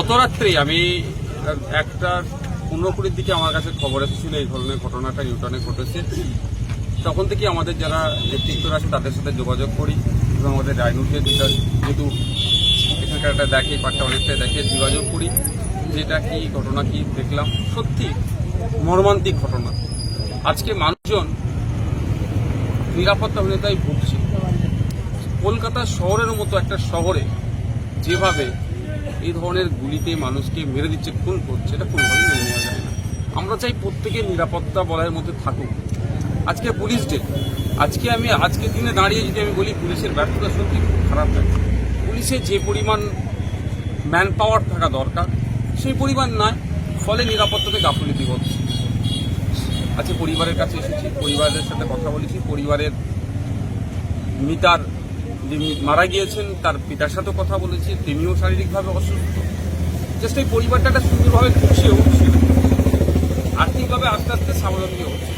গত রাত্রে আমি 1:15 দিকে আমার কাছে খবর এসেছিল এই ধরনের ঘটনাটা নিউটাউনে ঘটেছে। তখন থেকে আমাদের যারা নেতৃত্বরা আছে তাদের সাথে যোগাযোগ করি এবং আমাদের রায়নুকে যেহেতু এখানকার একটা দেখে পাটটা অনেকটাই দেখে যোগাযোগ করি, যেটা কি ঘটনা কি দেখলাম, সত্যি মর্মান্তিক ঘটনা। আজকে মানুষজন নিরাপত্তাহীনতায় ভুগছে। কলকাতা শহরের মতো একটা শহরে যেভাবে এই ধরনের গুলিতে মানুষকে মেরে দিচ্ছে, খুন করছে, এটা কোনোভাবে মেনে নেওয়া যায় না। আমরা চাই প্রত্যেকের নিরাপত্তা বলয়ের মধ্যে থাকুক। আজকে পুলিশ ডে, আজকের দিনে দাঁড়িয়ে যদি আমি বলি পুলিশের ব্যর্থতা সত্যি খুব খারাপ লাগে। পুলিশের যে পরিমাণ ম্যান পাওয়ার থাকা দরকার সেই পরিমাণ নয়, ফলে নিরাপত্তাতে গাফিলতি হচ্ছে। আজকে পরিবারের কাছে এসেছি, পরিবারের সাথে কথা বলেছি। পরিবারের মিতার যিনি মারা গিয়েছেন তার পিতার সাথেও কথা বলেছি, তিনিও শারীরিকভাবে অসুস্থ। জাস্ট এই পরিবারটা একটা সুন্দরভাবে খুশিয়ে উঠছে, আর্থিকভাবে আস্তে আস্তে স্বাবলম্বী হচ্ছে।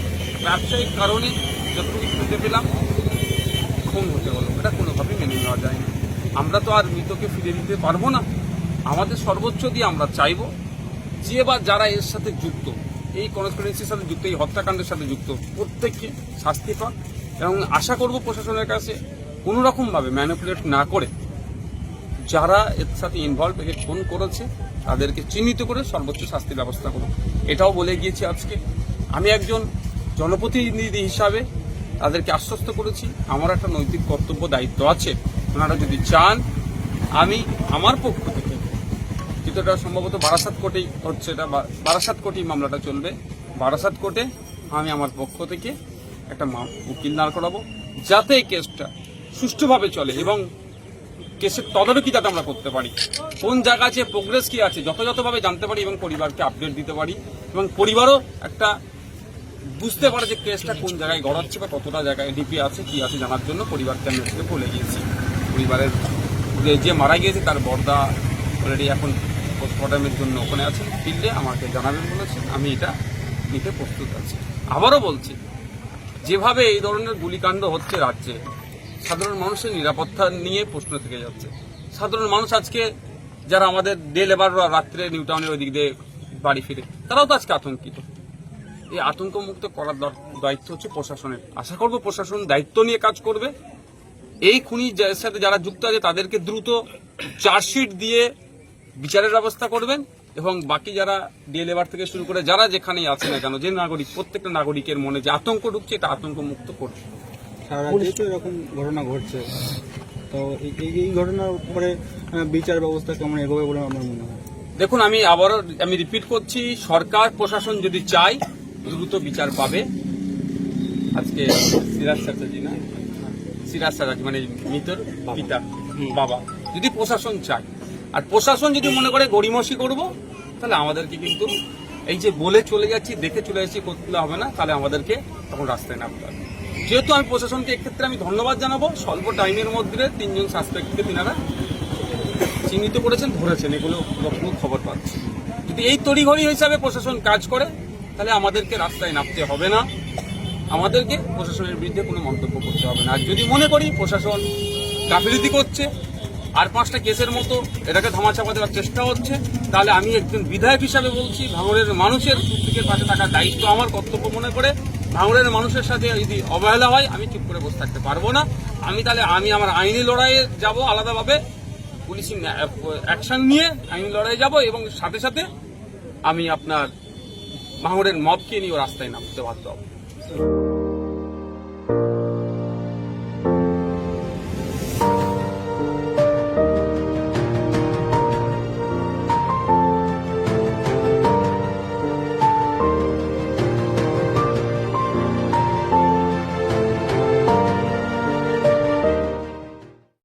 ব্যবসায়িক কারণে যতটুকু শুনতে পেলাম খুন হতে হলো, এটা কোনোভাবেই মেনে নেওয়া যায় না। আমরা তো আর মৃতকে ফিরে দিতে পারবো না। আমাদের সর্বোচ্চ দিয়ে আমরা চাইব যে বা যারা এর সাথে যুক্ত, এই কনস্পিরেন্সির সাথে যুক্ত, এই হত্যাকাণ্ডের সাথে যুক্ত, প্রত্যেককে শাস্তি পাক। এবং আশা করব প্রশাসনের কাছে কোনো রকমভাবে ম্যানিপুলেট না করে যারা এর সাথে ইনভলভ, একে খুন করেছে তাদেরকে চিহ্নিত করে সর্বোচ্চ শাস্তির ব্যবস্থা করুন। এটাও বলে গিয়েছি আজকে। আমি একজন জনপ্রতিনিধি হিসাবে তাদেরকে আশ্বস্ত করেছি আমার একটা নৈতিক কর্তব্য দায়িত্ব আছে। ওনারা যদি চান আমি আমার পক্ষ থেকে, যেটা সম্ভবত বারাসাত কোর্টেই হচ্ছে, এটা বারাসাত কোর্টেই মামলাটা চলবে, বারাসাত কোর্টে আমি আমার পক্ষ থেকে একটা উকিল দাঁড় করাবো, যাতে এই কেসটা সুষ্ঠুভাবে চলে এবং কেসের তদারকি যাতে আমরা করতে পারি, কোন জায়গা আছে, প্রোগ্রেস কি আছে, যথাযথভাবে জানতে পারি এবং পরিবারকে আপডেট দিতে পারি এবং পরিবারও একটা বুঝতে পারে যে কেসটা কোন জায়গায় গড়াচ্ছে বা কতটা জায়গায় ডিপি আছে কি আছে জানার জন্য পরিবারকে আমি আজকে বলে গিয়েছি। পরিবারের যে মারা গিয়েছে তার বর্দা অলরেডি এখন পোস্টমর্টমের জন্য ওখানে আছেন, ফিরলে আমাকে জানাবেন বলেছেন, আমি এটা নিতে প্রস্তুত আছি। আবারও বলছি, যেভাবে এই ধরনের গুলিকাণ্ড হচ্ছে রাজ্যে, সাধারণ মানুষের নিরাপত্তা নিয়ে প্রশ্ন থেকে যাচ্ছে। সাধারণ মানুষ আজকে যারা আমাদের ডে লেবাররা রাত্রে নিউটাউনের ওই দিক দিয়ে বাড়ি ফিরে, তারাও তো আজকে আতঙ্কিত। এই আতঙ্কমুক্ত করার দায়িত্ব হচ্ছে প্রশাসনের। আশা করব প্রশাসন দায়িত্ব নিয়ে কাজ করবে। এই খুনির সাথে যারা যুক্ত আছে তাদেরকে দ্রুত চার্জশিট দিয়ে বিচারের ব্যবস্থা করবেন এবং বাকি যারা ডে লেবার থেকে শুরু করে যারা যেখানেই আছে না কেন, যে নাগরিক, প্রত্যেকটা নাগরিকের মনে যে আতঙ্ক ঢুকছে, এটা আতঙ্ক মুক্ত করবে। সারা রাজ্যে তো এরকম ঘটনা ঘটছে, তো এই ঘটনার উপরে বিচার ব্যবস্থা কেমন এগোবে বলে আমার মনে হয়? দেখুন, আমি রিপিট করছি, সরকার প্রশাসন যদি চায় দ্রুত বিচার পাবে। আজকে সিরাজ চ্যাটার্জি মানে মৃতের পিতা বাবা, যদি প্রশাসন চায়, আর প্রশাসন যদি মনে করে গড়িমসি করব, তাহলে আমাদেরকে কিন্তু এই যে বলে চলে যাচ্ছি, দেখে চলে যাচ্ছি করতে হবে না, তাহলে আমাদেরকে তখন রাস্তায় নামতে হবে। যেহেতু আমি প্রশাসনকে এক্ষেত্রে আমি ধন্যবাদ জানাবো, স্বল্প টাইমের মধ্যে 3 জন সাসপেক্টকে তিনারা চিহ্নিত করেছেন, ধরেছেন, এগুলো খবর পাচ্ছি। যদি এই তড়িঘড়ি হিসাবে প্রশাসন কাজ করে, তাহলে আমাদেরকে রাস্তায় নামতে হবে না, আমাদেরকে প্রশাসনের বিরুদ্ধে কোনো মন্তব্য করতে হবে না। আর যদি মনে করি প্রশাসন গাফিলতি করছে, আর 5টা কেসের মতো এটাকে ধামাচাপা দেওয়ার চেষ্টা হচ্ছে, তাহলে আমি একজন বিধায়ক হিসাবে বলছি, ভাঙড়ের মানুষের প্রত্যেকের পাশে থাকার দায়িত্ব আমার, কর্তব্য মনে করে ভাঙড়ের মানুষের সাথে যদি অবহেলা হয়, আমি চুপ করে বসে থাকতে পারবো না। আমি আমার আইনি লড়াইয়ে যাব, আলাদাভাবে পুলিশি অ্যাকশন নিয়ে আইনি লড়াইয়ে যাব এবং সাথে সাথে আমি আপনার ভাঙড়ের মবকে নিয়ে রাস্তায় নামতে বাধ্য হব।